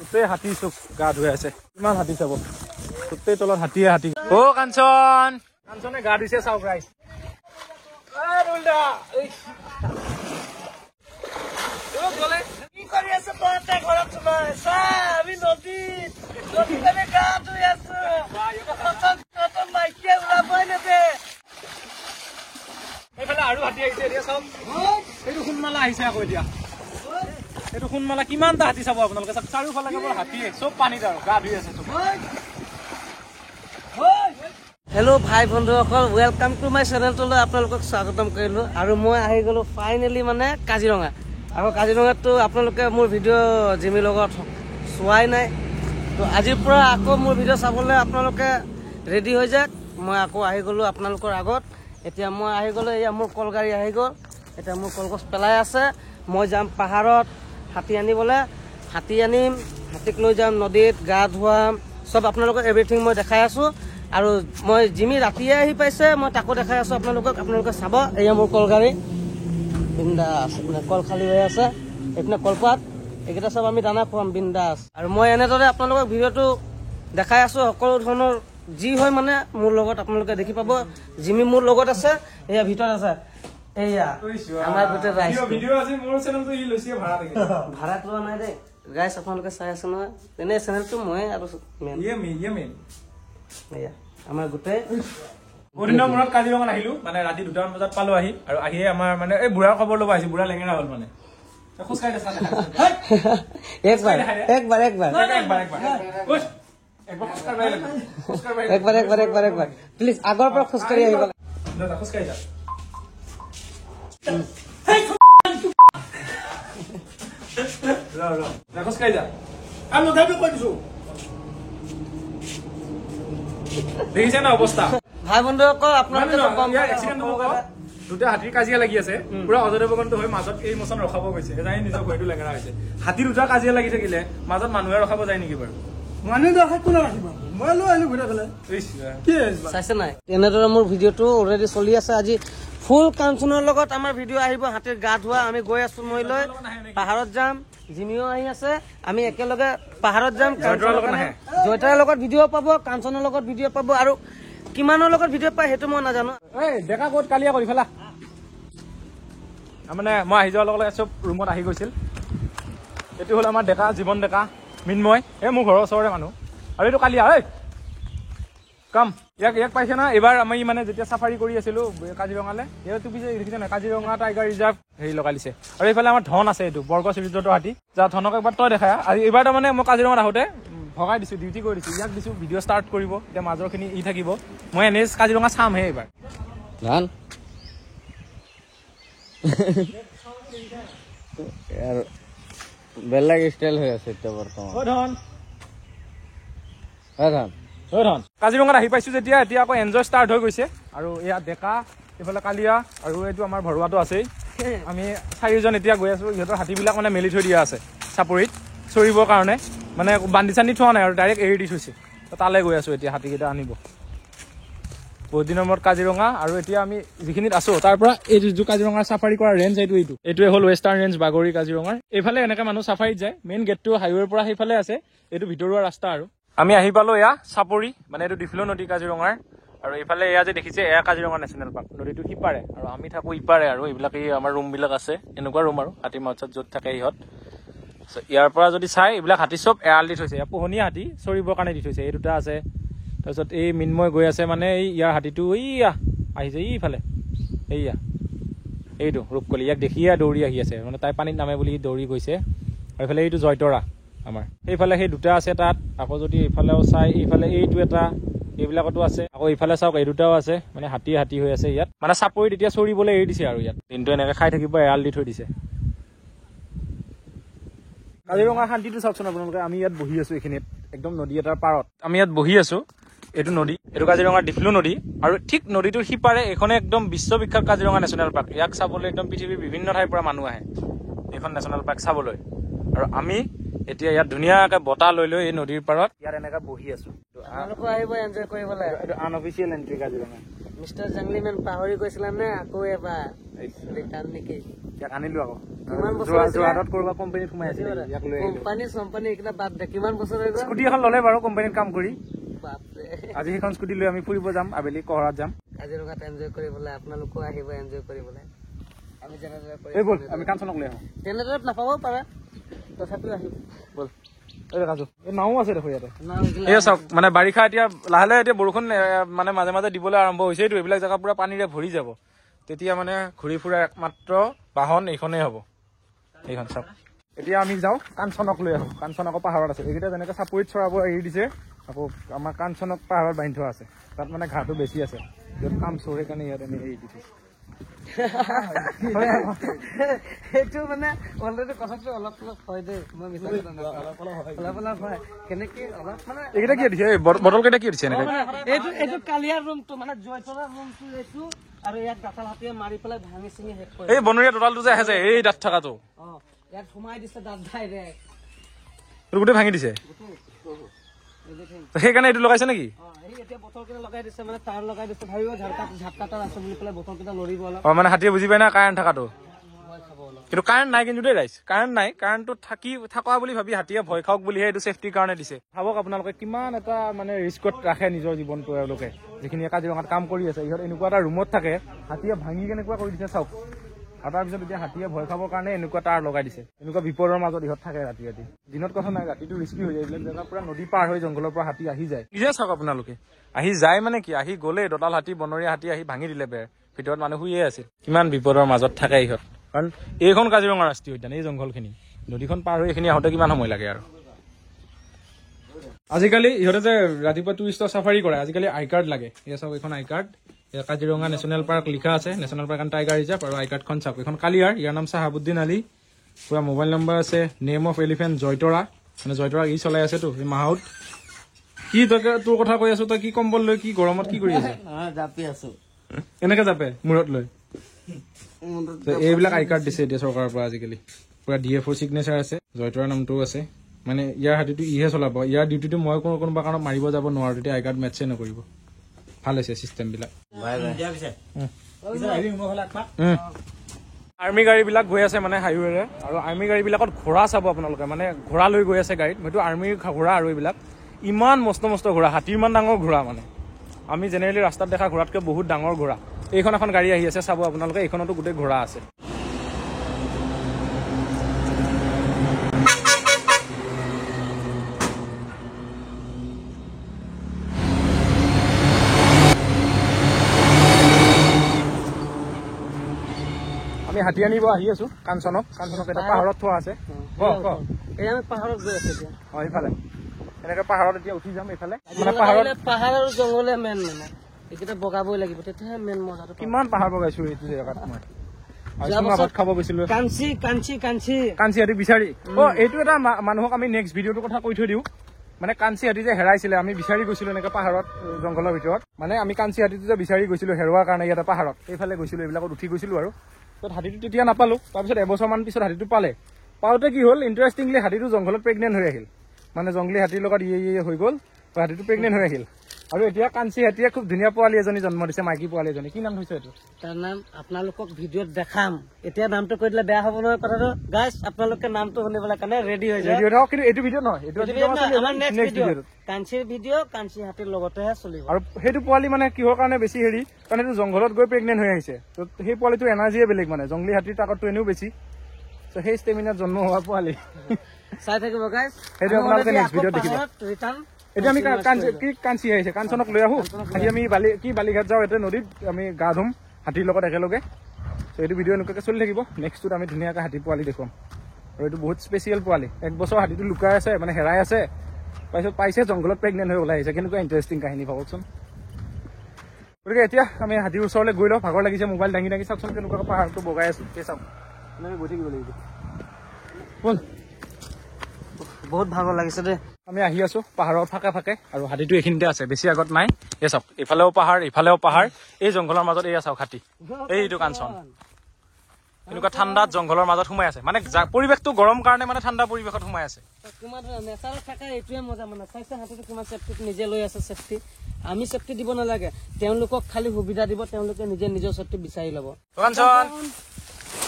গোটেই হাতী চুক গা ধুই আছে কিমান হাতী চাব গোটেই তলত হাতীয়ে হাতী অ কাঞ্চন কাঞ্চনে গা ধুইছে চাওক ৰাইজ আৰু হাতী আহিছে এতিয়া চাওক এইটো সোণমালা আহিছে আকৌ এতিয়া এইটো সোণমালা কিমানটা হাতী চাব আপোনালোকে চাৰিওফালে কেৱল হাতীয়ে চব পানীত আৰু গা ধুই আছে চব হেল্ল' ভাই বন্ধুসকল ৱেলকাম টু মাই চেনেলটোলৈ আপোনালোকক স্বাগতম কৰিলোঁ আৰু মই আহি গ'লোঁ ফাইনেলি মানে কাজিৰঙা আৰু কাজিৰঙাততো আপোনালোকে মোৰ ভিডিঅ' জিমিৰ লগত চোৱাই নাই তো আজিৰ পৰা আকৌ মোৰ ভিডিঅ' চাবলৈ আপোনালোকে ৰেডি হৈ যাওক মই আকৌ আহি গ'লোঁ আপোনালোকৰ আগত এতিয়া মই আহি গ'লোঁ এয়া মোৰ কলগাড়ী আহি গ'ল এতিয়া মোৰ কলগছ পেলাই আছে মই যাম পাহাৰত হাতী আনিবলৈ হাতী আনিম হাতীক লৈ যাম নদীত গা ধুৱাম চব আপোনালোকক এভৰিথিং মই দেখাই আছোঁ আৰু মই জিমি ৰাতিয়ে আহি পাইছে মই তাকো দেখাই আছোঁ আপোনালোকে চাব এয়া মোৰ কলগাড়ী বিন্দাছ মানে কল খালী হৈ আছে এইপিনে কলপাত এইকেইটা চব আমি দানা খুৱাম বিন্দাছ আৰু মই এনেদৰে আপোনালোকক ভিডিঅ'টো দেখাই আছোঁ সকলো ধৰণৰ যি হয় মানে মোৰ লগত আপোনালোকে দেখি পাব জিমি মোৰ লগত আছে এয়া ভিতৰত আছে এয়া আমাৰ গোটেই ৰাইজ ভাড়াত লোৱা নাই দেই ৰাইজ আপোনালোকে চাই আছে নহয় তেনে চেনেলটো মই আৰু আমাৰ গোটেই বহুত দিনৰ মূৰত কাজিৰঙাত আহিলো মানে ৰাতি 2টামান বজাত পালো আহি আৰু আহিয়ে আমাৰ মানে এই বুঢ়াৰ খবৰ ল'ব আহিছো বুঢ়া লেঙেৰা হ'ল মানে একবাৰ প্লিজ আগৰ পৰা খোজকাঢ়ি আহিব খোজকাঢ়ি যা খোজকাঢ়ি যা আমি তথাপিও কৈ দিছো দেখিছে না অৱস্থা ভাই বন্ধুসকল আপোনালোকে দুটা হাতীৰ কাজিয়া লাগি আছে পুৰা অজদেৱগন্ত হৈ মাজত এই মোচন ৰখাব গৈছে জানি নিজৰ ভৰিটো লেঙেৰা হৈছে হাতী দুটা কাজিয়া লাগি থাকিলে মাজত মানুহে ৰখাব যায় নেকি বাৰু চাইছে নাই তেনেদৰে মোৰ ভিডিঅ'টো অলৰেডি চলি আছে আজি ফুল কাঞ্চনৰ লগত আমাৰ ভিডিঅ' আহিব হাতীৰ গা ধোৱা আমি গৈ আছো মই লৈ পাহাৰত যাম জিমিও আহি আছে আমি একেলগে পাহাৰত যাম জয়তাৰ লগত ভিডিঅ' পাব কাঞ্চনৰ লগত ভিডিঅ' পাব আৰু কিমানৰ লগত ভিডিঅ' পায় সেইটো মই নাজানো ডেকা ক'ত কালিয়া কৰি ফেলা মানে মই আহি যোৱাৰ লগে লগে চব ৰুমত আহি গৈছিল এইটো হ'ল আমাৰ ডেকা জীৱন ডেকা মিন্ময় এই মোৰ ঘৰৰ ওচৰৰে মানুহ আৰু এইটো কালিয়া ঐ কাম ইয়াক পাইছে না এইবাৰ আমি মানে যেতিয়া চাফাৰী কৰি আছিলো কাজিৰঙালৈ এইটো পিছে দেখিছে নাই কাজিৰঙা টাইগাৰ ৰিজাৰ্ভ হেৰি লগাই দিছে আৰু এইফালে আমাৰ ধন আছে এইটো বৰ্গ চিৰিজৰ হাতী যা ধনক একবাৰ তই দেখাই আৰু এইবাৰ তাৰমানে মই কাজিৰঙাত আহোঁতে ভগাই দিছোঁ ডিউটি কৰি দিছোঁ ইয়াক দিছোঁ ভিডিঅ' ষ্টাৰ্ট কৰিব এতিয়া মাজৰখিনি ই থাকিব মই এনেই কাজিৰঙা চামহে এইবাৰ ধান বেলেগ ষ্টাইল হৈ আছে এতিয়া বৰ্তমান কাজিৰঙাত আহি পাইছো যেতিয়া এতিয়া আকৌ এনজয় ষ্টাৰ্ট হৈ গৈছে আৰু এয়া ডেকা এইফালে কালিয়া আৰু এইটো আমাৰ ভৰুৱাটো আছেই আমি 4জন এতিয়া গৈ আছো ইহঁতৰ হাতীবিলাক মানে মেলি থৈ দিয়া আছে চাপৰিত চৰিবৰ কাৰণে মানে বান্ধি চান্ধি থোৱা নাই আৰু ডাইৰেক্ট এৰি দি থৈছে তালৈ গৈ আছো এতিয়া হাতীকেইটা আনিব বহুত দিনৰ মূৰত কাজিৰঙা আৰু এতিয়া আমি যিখিনিত আছো তাৰ পৰা এই যিটো কাজিৰঙাৰ চাফাৰী কৰা ৰেঞ্জ এইটোৱে হ'ল ৱেষ্টাৰ্ণ ৰেঞ্জ বাগৰি কাজিৰঙাৰ এইফালে এনেকে মানুহ চাফাৰীত যায় মেইন গেটটো হাইৱেৰ পৰা সেইফালে আছে এইটো ভিতৰুৱা ৰাস্তা আৰু আমি আহি পালো এয়া চাপৰি মানে এইটো ডিফলো নদী কাজিৰঙাৰ আৰু এইফালে এয়া যে দেখিছে এয়া কাজিৰঙা নেশ্যনেল পাৰ্ক নদীটো সিপাৰে আৰু আমি থাকো ইপাৰে আৰু এইবিলাক এই আমাৰ ৰুমবিলাক আছে এনেকুৱা ৰুম আৰু হাতী মাছত য'ত থাকে ইহঁত ইয়াৰ পৰা যদি চাই এইবিলাক হাতী চব এৰাল দি থৈছে পোহনীয়া হাতী চৰিবৰ কাৰণে দি থৈছে এই দুটা আছে তাৰপিছত এই মিন্ময় গৈ আছে মানে এই ইয়াৰ হাতীটো এইয়া আহিছে ইফালে এইয়া এইটো ৰূপকলি ইয়াক দেখিয়ে দৌৰি আহি আছে মানে তাই পানীত নামে বুলি দৌৰি গৈছে আৰু এইফালে এইটো জয়তৰা আমাৰ সেইফালে সেই দুটা আছে তাত আকৌ যদি এইফালেও চাই এইফালে এইটো এটা এইবিলাকতো আছে আকৌ এইফালে চাওক এই দুটাও আছে মানে হাতী হৈ আছে ইয়াত মানে চাপৰিত এতিয়া চৰিবলৈ এৰি দিছে আৰু ইয়াত দিনটো এনেকে খাই থাকিব এৰাল দি থৈ দিছে কাজিৰঙাৰ শান্তিটো চাওকচোন আপোনালোকে আমি ইয়াত বহি আছো এইখিনিত একদম নদী এটাৰ পাৰত আমি ইয়াত বহি আছো এইটো নদী এইটো কাজিৰঙাৰ ডিফলো নদী আৰু ঠিক নদীটোৰ সিপাৰে এইখনে একদম বিশ্ববিখ্যাত কাজিৰঙা নেশ্যনেল পাৰ্ক ইয়াক চাবলৈ একদম পৃথিৱীৰ বিভিন্ন ঠাইৰ পৰা মানুহ আহে এইখন নেশ্যনেল পাৰ্ক চাবলৈ আৰু আমি এতিয়া ইয়াত ধুনীয়াকে বতাহ লৈ এই নদীৰ পাৰত ইয়াত এনেকে বহি আছো আহিব এনজয় কৰিবলৈ এইটো আনঅফিচিয়েল এন্ট্ৰি কাজিৰঙা মিষ্টাৰ জাংলিমেন পাহৰি গৈছিলা নে আকৌ এবাৰ ৰিটাৰ্ণ নেকি ইয়াক আনিলো আকৌ কিমান বছৰ যোৰহাটত কৰবা কোম্পানীত সোমাই আছিল ইয়াক লৈ আহিলো কোম্পানী চম্পানী এইকেইটা বাদ দে কিমান বছৰ হৈ গ'ল স্কুটি এখন ল'লে বাৰু কোম্পানীত কাম কৰি বাপৰে আজি সেইখন স্কুটি লৈ আমি ফুৰিব যাম আবেলি কহৰাত যাম কাজিৰঙাত এনজয় কৰিবলৈ আপোনালোকো আহিব এনজয় কৰিবলৈ আমি যেনেদৰে কৰি এই ব'ল আমি কাঞ্চনক লৈ আহোঁ তেনেদৰে নাপাবও পাৰা তথাপিও আহিব ব'ল এই কাজু এই নাও আছে দেখো ইয়াতে নাও এই চাওক মানে বাৰিষা এতিয়া লাহে লাহে এতিয়া বৰষুণ মানে মাজে মাজে দিবলৈ আৰম্ভ হৈছেতো এইবিলাক জেগা পুৰা পানীৰে ভৰি যাব তেতিয়া মানে ঘূৰি ফুৰা একমাত্ৰ বাহন এইখনেই হ'ব এইখন চাওক এতিয়া আমি যাওঁ কাঞ্চনক লৈ আহোঁ কাঞ্চন আকৌ পাহাৰত আছে এইকেইটা যেনেকৈ চাপৰিত চৰাব এৰি দিছে আকৌ আমাৰ কাঞ্চনক পাহাৰত বান্ধি থোৱা আছে তাত মানে ঘাঁহটো বেছি আছে য'ত কাম চোৰ সেইকাৰণে ইয়াত আমি এৰি দিছোঁ সেইটো মানে অলৰেডি কথাটো অলপ অলপ হয় দেই মই অলপ অলপ হয় কেনেকে অলপ মানে এইকেইটা কি দিছে বটল কেইটা কি দিছে এনেকৈ এইটো কালিয়াৰ ৰুমটো মানে জয়তলাৰ ৰুমটো এইটো আৰু ইয়াত দাঁতাল হাতীয়ে মাৰি পেলাই ভাঙি চিঙি শেষ কৰে এই বনৰীয়া টোটালটো যে আহে যে এই দাঁত থকাটো ইয়াত সোমাই দিছে দাঁত ডাইৰেক্ট গোটেই ভাঙি দিছে সেইকাৰণে এইটো লগাইছে নেকি এতিয়া বটল কেইটা লগাই দিছে মানে তাঁৰ লগাই দিছে ভাবিব ঝাটকা তাঁৰ আছে বুলি পেলাই বটল কেইটা লৰিব অলপ মানে হাতীয়ে বুজি পায় না কাৰেণ্ট থকাটো ভয় খাব অলপ কিন্তু কাৰেণ্ট নাই কিন্তু দেই ৰাইজ কাৰেণ্ট নাই কাৰেণ্টটো থকা বুলি ভাবি হাতীয়ে ভয় খাওক বুলিহে এইটো চেফটিৰ কাৰণে দিছে ভাবক আপোনালোকে কিমান এটা মানে ৰিস্কত ৰাখে নিজৰ জীৱনটো এওঁলোকে যিখিনি কাজিৰঙাত কাম কৰি আছে ইহঁত এনেকুৱা এটা ৰুমত থাকে হাতীয়ে ভাঙি কেনেকুৱা কৰি দিছে চাওক আৰু তাৰপিছত এতিয়া হাতীয়ে ভয় খাবৰ কাৰণে এনেকুৱা তাঁৰ লগাই দিছে এনেকুৱা বিপদৰ মাজত ইহঁত থাকে ৰাতি ৰাতি দিনত কথা নাই ৰাতিটো ৰিস্কি হৈ যায় এইবিলাক জেগা পুৰা নদী পাৰ হৈ জংঘলৰ পৰা হাতী আহি যায় নিজে চাওক আপোনালোকে আহি যায় মানে কি আহি গ'লে দঁতাল হাতী বনৰীয়া হাতী আহি ভাঙি দিলে বেৰ ভিতৰত মানুহ শুয়ে আছিল কিমান বিপদৰ মাজত থাকে ইহঁত কাৰণ এইখন কাজিৰঙা ৰাষ্ট্ৰীয় উদ্যান এই জংঘলখিনি নদীখন পাৰ হৈ এইখিনি আহোঁতে কিমান সময় লাগে আৰু আজিকালি ইহঁতে যে ৰাতিপুৱা টুৰিষ্টৰ চাফাৰী কৰে আজিকালি আই কাৰ্ড লাগে এয়া চাওক এইখন আই কাৰ্ড কাজিৰঙা নেশ্যনেল পাৰ্ক লিখা আছে national park and tiger reserve আৰু আই কাৰ্ডখন চাওক এইখন কালিয়াৰ ইয়াৰ নাম চাহাবুদ্দিন আলী পুৰা মোবাইল নম্বৰ আছে নেম অফ এলিফেণ্ট জয়তৰা মানে জয়তৰা ই চলাই আছেতো এই মাহত কি তই তোৰ কথা কৈ আছো তই কি কম্বল লৈ কি গৰমত কি কৰি আছে জাপি আছো এনেকে জাপে মূৰত লৈ এইবিলাক আই কাৰ্ড দিছে এতিয়া চৰকাৰৰ পৰা আজিকালি পুৰা DFO চিগনেচাৰ আছে জয়তৰাৰ নামটোও আছে মানে ইয়াৰ হাতীটো ইহে চলাব ইয়াৰ ডিউটিটো মই কোনোবা কাৰণত মাৰিব যাব নোৱাৰো তেতিয়া আই কাৰ্ড মেটচে নকৰিব ভাল হৈছে চিষ্টেমবিলাক আৰ্মি গাড়ীবিলাক গৈ আছে মানে হাইৱেৰে আৰু আৰ্মি গাড়ীবিলাকত ঘোঁৰা চাব আপোনালোকে মানে ঘোঁৰা লৈ গৈ আছে গাড়ীত হয়তো আৰ্মিৰ ঘোঁৰা আৰু এইবিলাক ইমান মস্ত মস্ত ঘোঁৰা হাতীৰ ইমান ডাঙৰ ঘোঁৰা মানে আমি জেনেৰেলি ৰাস্তাত দেখা ঘোঁৰাতকৈ বহুত ডাঙৰ ঘোঁৰা এইখন এখন গাড়ী আহি আছে চাব আপোনালোকে এইখনতো গোটেই ঘোঁৰা আছে আমি হাতী আনিব আহি আছো কাঞ্চনক এটা পাহাৰত থোৱা আছে এই আমি পাহাৰত গৈ আছো এতিয়া এইফালে এনেকে পাহাৰত এতিয়া উঠি যাম এইফালে মানে পাহাৰ আৰু জংঘলে মেইন মানে এইকেইটা বগাবই লাগিব তেতিয়াহে মেইন মজাটো কিমান পাহাৰ বগাইছো এইটো জেগাত মই ভাত খাব গৈছিলো কাঞ্চি হাতী বিচাৰি এইটো এটা মানুহক আমি নেক্সট ভিডিঅ'টোৰ কথা কৈ থৈ দিওঁ মানে কাঞ্চি হাতী যে হেৰাইছিলে আমি বিচাৰি গৈছিলো এনেকে পাহাৰত জংঘলৰ ভিতৰত মানে আমি কাঞ্চি হাতীটো যে বিচাৰি গৈছিলো হেৰুৱাৰ কাৰণে ইয়াতে পাহাৰত এইফালে গৈছিলো এইবিলাকত উঠি গৈছিলো আৰু তাত হাতীটো তেতিয়া নাপালো তাৰপিছত এবছৰমান পিছত হাতীটো পাওঁতে কি হ'ল ইণ্টাৰেষ্টিংলি হাতীটো জংঘলত প্ৰেগনেণ্ট হৈ আহিল মানে জংঘলী হাতীৰ লগত ইয়ে হৈ গ'ল হাতীটো প্ৰেগনেণ্ট হৈ আহিল আৰু এতিয়া কাঞ্চি হাতীয়ে খুব ধুনীয়া পোৱালি এজনী জন্ম দিছে মাইকী পোৱালি এজনী কি নাম থৈছে এইটো তাৰ নাম আপোনালোকক ভিডিঅ'ত দেখাম এতিয়া নামটো কৈ দিলে বেয়া হ'ব নহয় কথাটো গাইজ আপোনালোকে নামটো শুনিবলৈ কাৰণে ৰেডি হৈ যায় কিন্তু এইটো ভিডিঅ' নহয় এইটো কাঞ্চিৰ ভিডিঅ' কাঞ্চি হাতীৰ লগতেহে চলিব আৰু সেইটো পোৱালি মানে কিহৰ কাৰণে বেছি হেৰি কাৰণ সেইটো জংঘলত গৈ প্ৰেগনেণ্ট হৈ আহিছে ত' সেই পোৱালিটোৰ এনাৰ্জিয়ে বেলেগ মানে জংঘলী হাতীৰ তাকতটো এনেও বেছি ত' সেই ষ্টেমিনাত জন্ম হোৱা পোৱালি চাই থাকিব গাইজ সেইটো আপোনালোকে নেক্সট ভিডিঅ'ত দেখিব এতিয়া আমি কাঞ্চি আহিছে কাঞ্চনক লৈ আহো আজি আমি বালিঘাট যাওঁ এতিয়া নদীত আমি গা ধুম হাতীৰ লগত একেলগে এইটো ভিডিঅ' এনেকুৱাকৈ চলি থাকিব নেক্সটটোত আমি ধুনীয়াকৈ হাতী পোৱালি দেখুৱাম আৰু এইটো বহুত স্পেচিয়েল পোৱালি 1 বছৰ হাতীটো লুকাই আছে মানে হেৰাই আছে তাৰপিছত পাইছে জংঘলত প্ৰেগনেণ্ট হৈ ওলাই আহিছে কেনেকুৱা ইণ্টাৰেষ্টিং কাহিনী ভাবকচোন গতিকে এতিয়া আমি হাতীৰ ওচৰলৈ গৈ লওঁ ভাগৰ লাগিছে মোবাইল দাঙি চাওকচোন কেনেকুৱাকৈ পাহাৰটো বগাই আছো সেই চাওক এনেকৈ গৈ থাকিব লাগিব ব'ল বহুত ভাগৰ লাগিছে দেই আমি আহি আছো পাহাৰৰ ফাকে আৰু হাতীটো এইখিনিতে আছে বেছি আগত নাই এই চাওক ইফালেও পাহাৰ এই জংঘলৰ মাজত এয়া চাওক হাতী এইটো কাঞ্চন এনেকুৱা ঠাণ্ডাত জংঘলৰ মাজত সোমাই আছে মানে পৰিৱেশটো গৰম কাৰণে মানে ঠাণ্ডা পৰিৱেশত সোমাই আছে কিমান নেচাৰত থকা এইটোৱে মজা মানে চাইছে হাতীটো কিমান চেফটি নিজে লৈ আছে চেফটি আমি চেফটি দিব নালাগে তেওঁলোকক খালি সুবিধা দিব তেওঁলোকে নিজে নিজৰ চেফটি বিচাৰি ল'ব কাঞ্চন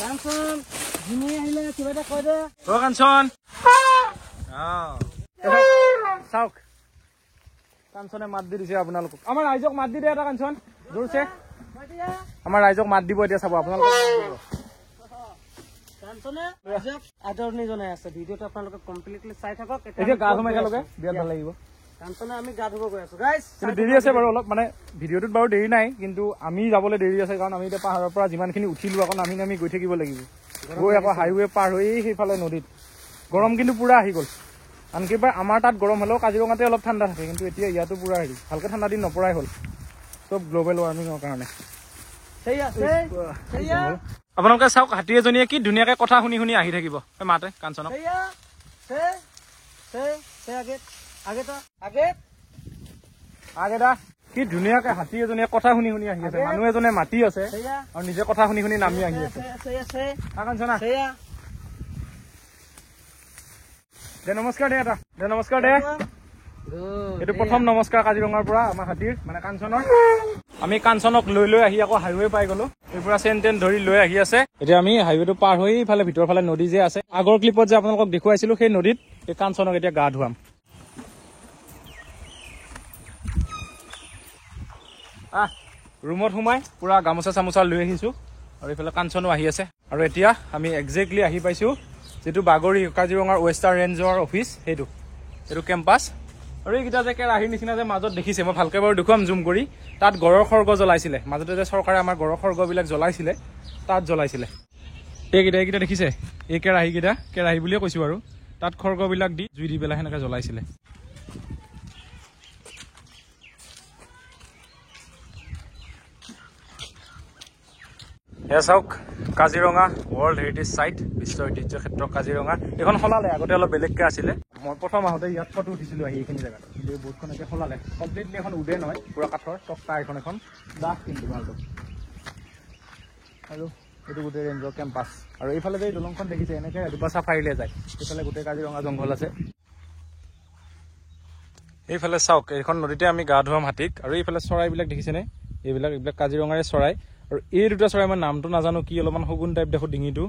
কাঞ্চন ধুনীয়া আহিলে কিবা এটা কৈ দে কাঞ্চন চাওক কাঞ্চনে মাত দি দিছে আপোনালোকক আমাৰ ৰাইজক মাত দি দে এটা কাঞ্চন জোৰছে আমাৰ ৰাইজক মাত দিব এতিয়া চাব আপোনালোকক কাঞ্চনে ৰাইজক আদৰণি জনাই আছে ভিডিঅ'টো আপোনালোকে কমপ্লিটলি চাই থাকক এতিয়া গা ধুম একেলগে বিৰাট ভাল লাগিব কাঞ্চনে আমি গা ধুব গৈ আছো গাইজ দেৰি আছে বাৰু অলপ মানে ভিডিঅ'টোত বাৰু দেৰি নাই কিন্তু আমি যাবলৈ দেৰি আছে কাৰণ আমি এতিয়া পাহাৰৰ পৰা যিমানখিনি উঠিলো আকৌ নামি নামি গৈ থাকিব লাগিব গৈ আকৌ হাইৱে পাৰ হৈ সেইফালে নদীত গৰম কিন্তু পুৰা আহি গ'ল আনকি এবাৰ আমাৰ তাত গৰম হ'লেও কাজিৰঙাতে অলপ ঠাণ্ডা থাকে কিন্তু এতিয়া ইয়াতো পুৰা হেৰি ভালকে ঠাণ্ডা দিন নপৰাই হ'ল চব গ্ল'বেল ৱাৰ্মিঙৰ কাৰণে আপোনালোকে চাওক হাতী এজনীয়ে কি ধুনীয়াকে কথা শুনি শুনি আহি থাকিব মাতে কাঞ্চনক কি ধুনীয়াকে হাতী এজনীয়ে কথা শুনি শুনি আহি আছে মানুহ এজনে মাতি আছে আৰু নিজে কথা শুনি শুনি নামি আহি আছে কাঞ্চনা দে নমস্কাৰ দে এটা দে নমস্কাৰ দে এইটো প্ৰথম নমস্কাৰ কাজিৰঙাৰ পৰা আমাৰ হাতীৰ মানে কাঞ্চনৰ আমি কাঞ্চনক লৈ লৈ আহি আকৌ হাইৱে পাই গলো এই পৰা চেন টেন ধৰি লৈ আহি আছে এতিয়া আমি হাইৱেটো পাৰ হৈ ইফালে ভিতৰৰ ফালে নদী যে আছে আগৰ ক্লিপত যে আপোনালোকক দেখুৱাইছিলো সেই নদীত এই কাঞ্চনক এতিয়া গা ধুৱাম ৰুমত সোমাই পুৰা গামোচা চামোচা লৈ আহিছো আৰু এইফালে কাঞ্চনো আহি আছে আৰু এতিয়া আমি একজেক্টলি আহি পাইছো যিটো বাগৰি কাজিৰঙাৰ ৱেষ্টাৰ্ণ ৰেঞ্জৰ অফিচ সেইটো এইটো কেম্পাছ আৰু এইকেইটা যে কেৰাহীৰ নিচিনা যে মাজত দেখিছে মই ভালকৈ বাৰু দেখুৱাম জুম কৰি তাত গড়ৰ খৰ্গ জ্বলাইছিলে মাজতে যে চৰকাৰে আমাৰ গড়ৰ খৰ্গবিলাক জ্বলাইছিলে তাত জ্বলাইছিলে এইকেইটা দেখিছে এই কেৰাহী বুলিয়ে কৈছোঁ আৰু তাত খৰ্গবিলাক দি জুই দি পেলাই সেনেকৈ জ্বলাইছিলে এয়া চাওক কাজিৰঙা ৱৰ্ল্ড হেৰিটেজ চাইট বিশ্ব ঐতিহ্য ক্ষেত্ৰ কাজিৰঙা এইখন সলালে আগতে অলপ বেলেগকে আছিলে মই প্ৰথম আহোঁতে ইয়াত ফটো উঠিছিলোঁ আহি এইখিনি জেগাত কিন্তু এই বোৰ্ডখন এতিয়া সলালে কমপ্লিটলি এখন উদে নহয় পুৰা কাঠৰ টক্টা এখন ডাঠ কিন্তু ভালটো আৰু এইটো গোটেই ৰেঞ্জৰ কেম্পাছ আৰু এইফালে যে দলংখন দেখিছে এনেকৈ ৰাতিপুৱা চাফাৰীলৈ যায় এইফালে গোটেই কাজিৰঙা জংঘল আছে এইফালে চাওক এইখন নদীতে আমি গা ধুৱাম হাতীক আৰু এইফালে চৰাইবিলাক দেখিছেনে এইবিলাক কাজিৰঙাৰে চৰাই আৰু এই দুটা চৰাই মই নামটো নাজানো কি অলপমান শগুন টাইপ দেখো ডিঙিটো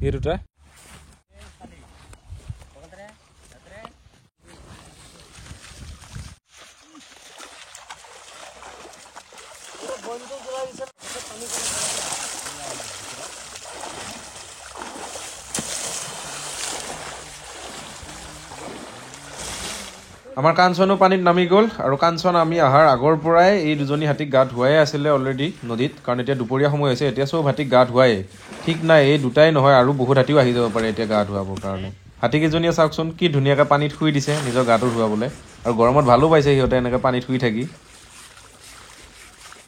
এই দুটা আমাৰ কাঞ্চনো পানীত নামি গ'ল আৰু কাঞ্চন আমি অহাৰ আগৰ পৰাই এই দুজনী হাতীক গা ধুৱাই আছিলে অলৰেডি নদীত কাৰণ এতিয়া দুপৰীয়া সময় হৈছে এতিয়া চব হাতীক গা ধুৱাই ঠিক নাই এই দুটাই নহয় আৰু বহুত হাতীও আহি যাব পাৰে এতিয়া গা ধুৱাবৰ কাৰণে হাতীকেইজনীয়ে চাওকচোন কি ধুনীয়াকৈ পানীত শুই দিছে নিজৰ গাটো ধুৱাবলৈ আৰু গৰমত ভালো পাইছে সিহঁতে এনেকৈ পানীত শুই থাকি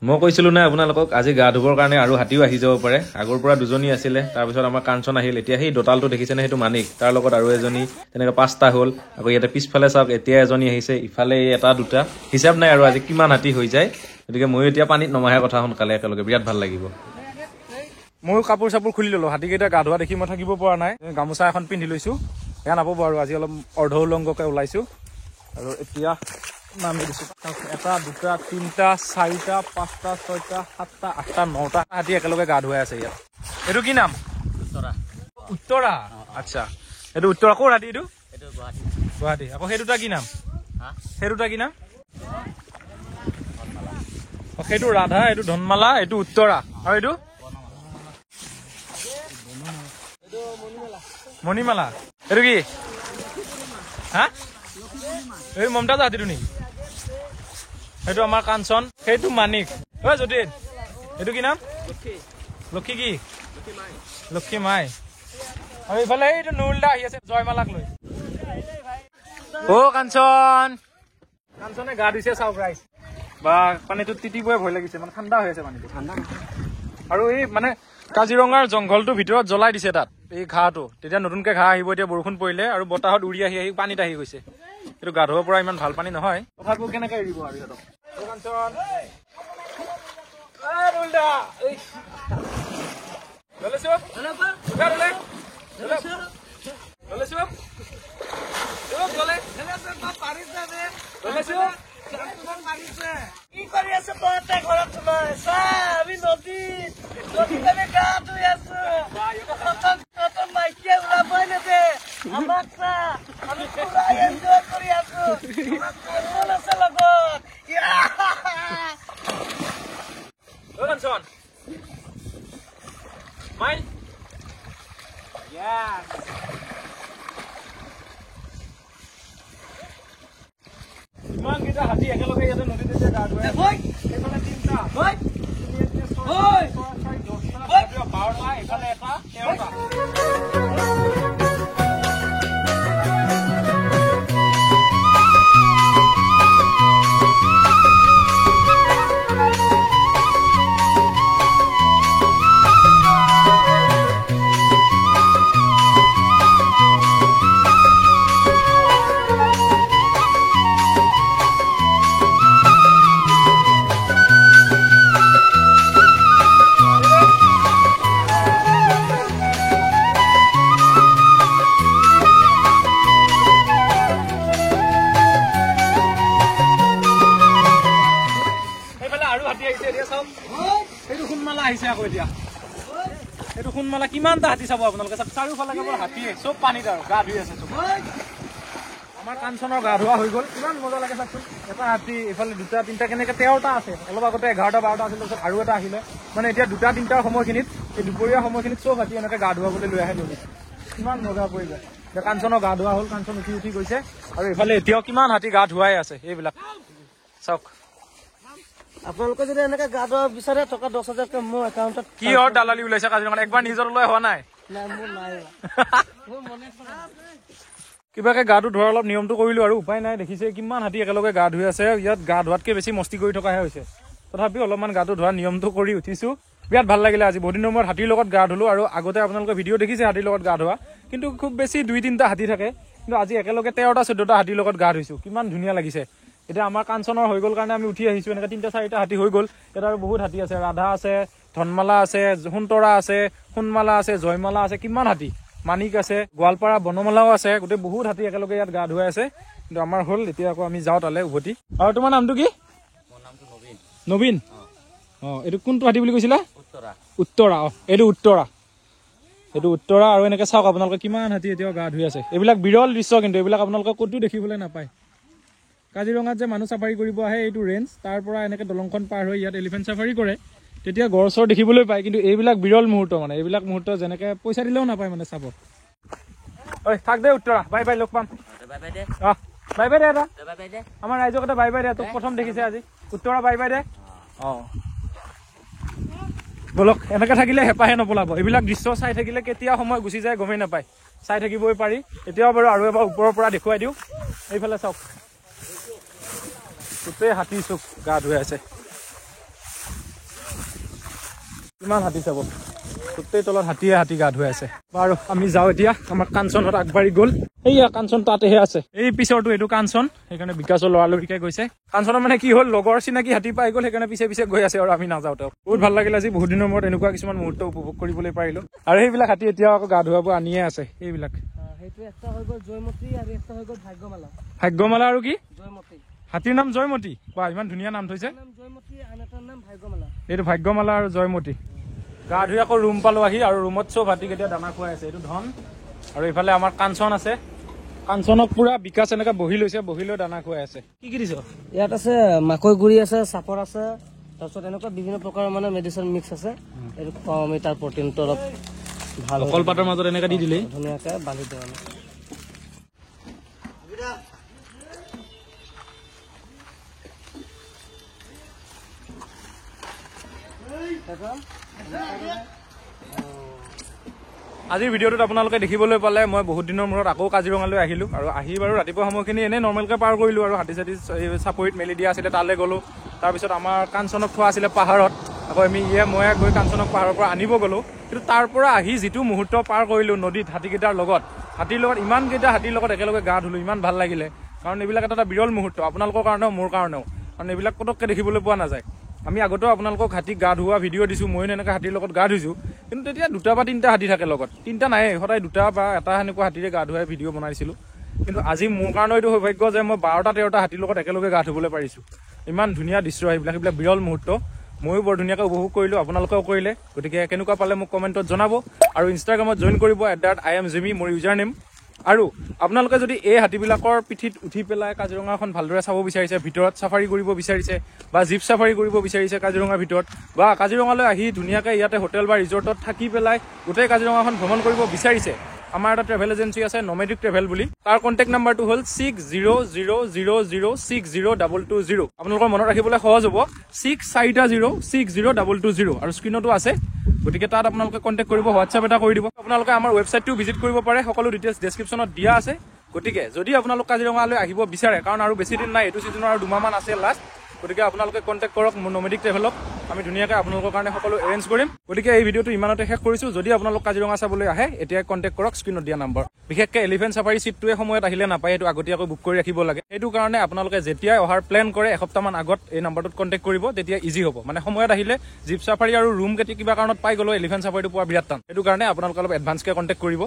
মই কৈছিলোঁ নাই আপোনালোকক আজি গা ধুবৰ কাৰণে আৰু হাতীও আহি যাব পাৰে আগৰ পৰা দুজনী আছিলে তাৰপিছত আমাৰ কাঞ্চন আহিল এতিয়া সেই দঁতালটো দেখিছেনে সেইটো মানিক তাৰ লগত আৰু এজনী তেনেকৈ 5টা হ'ল আকৌ ইয়াতে পিছফালে চাওক এতিয়া এজনী আহিছে ইফালে এটা দুটা হিচাপ নাই আৰু আজি কিমান হাতী হৈ যায় গতিকে ময়ো এতিয়া পানীত নমাহে কথা সোনকালে একেলগে বিৰাট ভাল লাগিব ময়ো কাপোৰ চাপোৰ খুলি ল'লোঁ হাতীকেইটা গা ধোৱা দেখি মই থাকিব পৰা নাই গামোচা এখন পিন্ধি লৈছোঁ বেয়া নাপাব আৰু আজি অলপ অৰ্ধ উলংগকৈ ওলাইছোঁ আৰু এতিয়া নামি দিছোঁ 1 2 3 4 5 6 7 8 9টা হাতী একেলগে গা ধুৱাই আছে ইয়াত এইটো কি নাম উত্তৰা আচ্ছা এইটো উত্তৰা ক'ৰ হাতী এইটো গুৱাহাটী আকৌ সেই দুটা কি নাম সেইটো ৰাধা এইটো ধনমালা এইটো উত্তৰা আৰু এইটো মণিমালা এইটো কি হা এই মমতাজ হাতীটো নেকি সেইটো আমাৰ কাঞ্চন সেইটো মানিক ঐ যতীন এইটো কি নাম লক্ষী কি লক্ষী মাই আৰু এইফালে এইটো নুৰুলদা আহি আছে জয়মালাক লৈ কাঞ্চনে গা ধুইছে চাওক ৰাইজ বা পানীটো তিতিবই ভয় লাগিছে মানে ঠাণ্ডা হৈ আছে পানীটো আৰু এই মানে কাজিৰঙাৰ জংঘলটোৰ ভিতৰত জ্বলাই দিছে তাত এই ঘাঁহটো তেতিয়া নতুনকে ঘাঁহ আহিব এতিয়া বৰষুণ পৰিলে আৰু বতাহত উৰি আহি পানীত আহি গৈছে এইটো গা ধুব পৰা ইমান ভাল পানী নহয় তথাপিও কেনেকে এৰিব আৰু সিহঁতক কি কৰি আছে তহঁতে ঘৰত সোমাই চা আমি নদীত আমি গা ধুই আছো তহঁতৰ মাইকীয়ে ওলাবই নেদে আমাক চা আমি পুৰা এনজয় কৰি আছো আমাৰ কৰ্মল আছে লগত কাঞ্চন মাইল ইমান কেইটা হাতী একেলগে ইয়াতে নদীতে যে গা ধুৱাই এইফালে 3টা 12টা এইফালে এটা 13টা সোণমালা কিমানটা হাতী চাব আপোনালোকে চাৰিওফালে কেৱল হাতীয়ে চব পানীত আৰু গা ধুই আছে চব আমাৰ কাঞ্চনৰ গা ধোৱা হৈ গ'ল কিমান মজা লাগে চাওকচোন এটা হাতী এইফালে 2টা 3টা কেনেকে 13টা আছে অলপ আগতে 11টা 12টা আছিল তাৰপিছত আৰু এটা আহিলে মানে এতিয়া 2টা 3টাৰ সময়খিনিত এই দুপৰীয়া সময়খিনিত চব হাতী এনেকে গা ধুৱাবলৈ লৈ আহে নদীত কিমান মজা পৰি যায় এতিয়া কাঞ্চনৰ গা ধোৱা হ'ল কাঞ্চন উঠি গৈছে আৰু এইফালে এতিয়াও কিমান হাতী গা ধুৱাই আছে এইবিলাক চাওক আপোনালোকে যদি এনেকে গা ধোৱা বিচাৰে টকা 10,000 মোৰ একাউণ্টত কিহৰ দালালি ওলাইছে কাজিৰঙাত একবাৰ নিজৰ লৈ হোৱা নাই মোৰ নাই মোৰ মনে কিবাকে গাটো ধোৱাৰ অলপ নিয়মটো কৰিলো আৰু উপায় নাই দেখিছে কিমান হাতী একেলগে গা ধুই আছে ইয়াত গা ধোৱাতকে বেছি মস্তি কৰি থকাহে হৈছে তথাপিও অলপমান গাটো ধোৱাৰ নিয়মটো কৰি উঠিছো বিৰাট ভাল লাগিলে আজি বহুদিনৰ মূৰত হাতীৰ লগত গা ধুলো আৰু আগতে আপোনালোকে ভিডিঅ' দেখিছে হাতীৰ লগত গা ধোৱা কিন্তু খুব বেছি 2-3টা হাতী থাকে কিন্তু আজি একেলগে 13টা 14টা হাতীৰ লগত গা ধুইছো কিমান ধুনীয়া লাগিছে এতিয়া আমাৰ কাঞ্চনৰ হৈ গ'ল কাৰণে আমি উঠি আহিছো এনেকে 3টা 4টা হাতী হৈ গ'ল এটা আৰু বহুত হাতী আছে ৰাধা আছে ধনমালা আছে সোণতৰা আছে সোণমালা আছে জয়মালা আছে কিমান হাতী মানিক আছে গোৱালপাৰা বনমালাও আছে গোটেই বহুত হাতী একেলগে ইয়াত গা ধুৱাই আছে কিন্তু আমাৰ হ'ল এতিয়া আকৌ আমি যাওঁ তালে উভতি আৰু তোমাৰ নামটো কি নবীন এইটো কোনটো হাতী বুলি কৈছিলা উত্তৰা এইটো উত্তৰা আৰু এনেকে চাওক আপোনালোকে কিমান হাতী এতিয়াও গা ধুই আছে এইবিলাক বিৰল দৃশ্য কিন্তু এইবিলাক আপোনালোকে ক'তো দেখিবলৈ নাপায় কাজিৰঙাত যে মানুহ চাফাৰী কৰিব আহে এইটো ৰেঞ্জ তাৰ পৰা এনেকে দলংখন পাৰ হৈ ইয়াত এলিফেণ্ট চাফাৰী কৰে তেতিয়া গড় চৰ দেখিবলৈ পায় কিন্তু এইবিলাক বিৰল মুহূৰ্ত মানে এইবিলাক মুহূৰ্ত যেনেকে পইচা দিলেও নাপায় মানে চাব ঐ থাক দে উত্তৰা বাই বাই লগ পাম বাই বাই দে এটা আমাৰ ৰাইজক এটা বাই বাই দে তোক প্ৰথম দেখিছে আজি উত্তৰা বাই বাই দে বলক এনেকে থাকিলে হেঁপাহে নপলাব এইবিলাক দৃশ্য চাই থাকিলে কেতিয়া সময় গুচি যায় গমেই নাপায় চাই থাকিবই পাৰি এতিয়াও বাৰু আৰু এবাৰ ওপৰৰ পৰা দেখুৱাই দিওঁ এইফালে চাওক গোটেই হাতী চুক গা ধুৱাই আছে কিমান হাতী চাব গোটেই তলত হাতীয়ে হাতী গা ধুৱাই আছে বাৰু আমি যাওঁ এতিয়া আমাৰ কাঞ্চনত আগবাঢ়ি গ'ল এইয়া কাঞ্চন তাতেহে আছে এই পিছৰটো এইটো কাঞ্চন সেইকাৰণে বিকাশৰ লৰালৰিকে গৈছে কাঞ্চনৰ মানে কি হ'ল লগৰ চিনাকি হাতী পাই গ'ল সেইকাৰণে পিছে পিছে গৈ আছে আৰু আমি নাযাওঁ তেওঁ বহুত ভাল লাগিল আজি বহুত দিনৰ মূৰত এনেকুৱা কিছুমান মুহূৰ্ত উপভোগ কৰিবলৈ পাৰিলো আৰু সেইবিলাক হাতী এতিয়াও আকৌ গা ধুৱাব আনিয়ে আছে এইবিলাক সেইটো একটা হৈ গ'ল জয়মতী আৰু একটা হৈ গ'ল ভাগ্যমালা আৰু কি জয়মতী হাতীৰ নাম জয়মতী বা ইমান ধুনীয়া নাম থৈছে জয়মতী আন এটাৰ নাম ভাগ্যমালা এইটো ভাগ্যমালা আৰু জয়মতী গা ধুই আকৌ ৰুম পালো আহি আৰু ৰুমত চব হাতী কেতিয়া দানা খুৱাই আছে এইটো ধন আৰু এইফালে আমাৰ কাঞ্চন আছে কাঞ্চনক পুৰা বিকাশ এনেকে বহি লৈছে বহি লৈ দানা খুৱাই আছে কি কি দিছ ইয়াত আছে মাকৈ গুৰি আছে চাপৰ আছে তাৰপিছত এনেকুৱা বিভিন্ন প্ৰকাৰৰ মানে মেডিচিন মিক্স আছে এইটো কম আমি তাৰ প্ৰটিনটো অলপ ভাল কলপাতৰ মাজত এনেকে দি দিলেই ধুনীয়াকে বান্ধি দিওঁ আমি আজিৰ ভিডিঅ'টোত আপোনালোকে দেখিবলৈ পালে মই বহুত দিনৰ মূৰত আকৌ কাজিৰঙালৈ আহিলোঁ আৰু আহি বাৰু ৰাতিপুৱা সময়খিনি এনেই নৰ্মেলকৈ পাৰ কৰিলোঁ আৰু হাতী চাতী চাপৰিত মেলি দিয়া আছিলে তালৈ গ'লোঁ তাৰপিছত আমাৰ কাঞ্চনক থোৱা আছিলে পাহাৰত আকৌ আমি মই গৈ কাঞ্চনক পাহাৰৰ পৰা আনিব গ'লোঁ কিন্তু তাৰ পৰা আহি যিটো মুহূৰ্ত পাৰ কৰিলোঁ নদীত হাতীকেইটাৰ লগত ইমানকেইটা হাতীৰ লগত একেলগে গা ধুলোঁ ইমান ভাল লাগিলে কাৰণ এইবিলাক এটা বিৰল মুহূৰ্ত আপোনালোকৰ কাৰণেও মোৰ কাৰণেও কাৰণ এইবিলাক পটককৈ দেখিবলৈ পোৱা নাযায় আমি আগতেও আপোনালোকক হাতীক গা ধুওৱা ভিডিঅ' দিছোঁ ময়ো এনেকৈ হাতীৰ লগত গা ধুইছোঁ কিন্তু তেতিয়া 2টা বা 3টা হাতী থাকে লগত, 3টা নাই, সদায় 2টা বা এটা সেনেকুৱা হাতীৰে গা ধুৱাই ভিডিঅ' বনাইছিলোঁ। কিন্তু আজি মোৰ কাৰণে এইটো সৌভাগ্য যে মই 12টা 13টা হাতীৰ লগত একেলগে গা ধুবলৈ পাৰিছোঁ। ইমান ধুনীয়া দৃশ্য সেইবিলাক বিৰল মুহূৰ্ত ময়ো বৰ ধুনীয়াকৈ উপভোগ কৰিলোঁ, আপোনালোকেও কৰিলে। গতিকে কেনেকুৱা পালে মোক কমেণ্টত জনাব আৰু ইনষ্টাগ্ৰামত জইন কৰিব @IamJimmy মোৰ ইউজাৰ নেম। আৰু আপোনালোকে যদি এই হাতীবিলাকৰ পিঠিত উঠি পেলাই কাজিৰঙাখন ভালদৰে চাব বিচাৰিছে, ভিতৰত চাফাৰী কৰিব বিচাৰিছে বা জীপ চাফাৰী কৰিব বিচাৰিছে কাজিৰঙাৰ ভিতৰত, বা কাজিৰঙালৈ আহি ধুনীয়াকৈ ইয়াতে হোটেল বা ৰিজৰ্টত থাকি পেলাই গোটেই কাজিৰঙাখন ভ্ৰমণ কৰিব বিচাৰিছে, আমাৰ এটা ট্ৰেভেল এজেঞ্চি আছে নমেডিক ট্ৰেভেল বুলি। তাৰ কণ্টেক্ট নাম্বাৰটো হ'ল 6000060220। আপোনালোকৰ মনত ৰাখিবলৈ সহজ হ'ব, 64060220 আৰু স্ক্ৰীণতো আছে। গতিকে তাত আপোনালোকে কণ্টেক্ট কৰিব, হোৱাটছআপ এটা কৰি দিব। আপোনালোকে আমাৰ ৱেবছাইটটো ভিজিট কৰিব পাৰে, সকলো ডিটেইলছ ডেছক্ৰিপশ্যনত দিয়া আছে। গতিকে যদি আপোনালোক কাজিৰঙালৈ আহিব বিচাৰে, কাৰণ আৰু বেছি দিন নাই, এইটো ছিজনৰ আৰু 2 মাহমান আছে লাষ্ট, গতিকে আপোনালোকে কণ্টেক্ট কৰক মোৰ নমেডিক ট্ৰেভেলক, আমি ধুনীয়াকৈ আপোনালোকৰ কাৰণে সকলো এৰেঞ্জ কৰিম। গতিকে এই ভিডিঅ'টো ইমানতে শেষ কৰিছোঁ। যদি আপোনালোক কাজিৰঙা চাবলৈ আহে এতিয়াই কণ্টেক্ট কৰক স্ক্ৰীণত দিয়া নম্বৰ। বিশেষকৈ এলিফেণ্ট চাফাৰী ছিটটোৱে সময়ত আহিলে নাপায়, এইটো আগতীয়াকৈ বুক কৰি ৰাখিব লাগে। সেইটো কাৰণে আপোনালোকে যেতিয়াই অহাৰ প্লেন কৰে এসপ্তাহমান আগত এই নাম্বাৰটোত কণ্টেক্ট কৰিব, তেতিয়া ইজি হ'ব। মানে সময়ত আহিলে জীপ চাফাৰী আৰু ৰুম কিবা কাৰণত পাই গ'লেও এলিফেণ্ট চাফাৰীটো পোৱা বিৰাট টান, সেইটো কাৰণে আপোনালোকে অলপ এডভান্সকৈ কণ্টেক্ট কৰিব।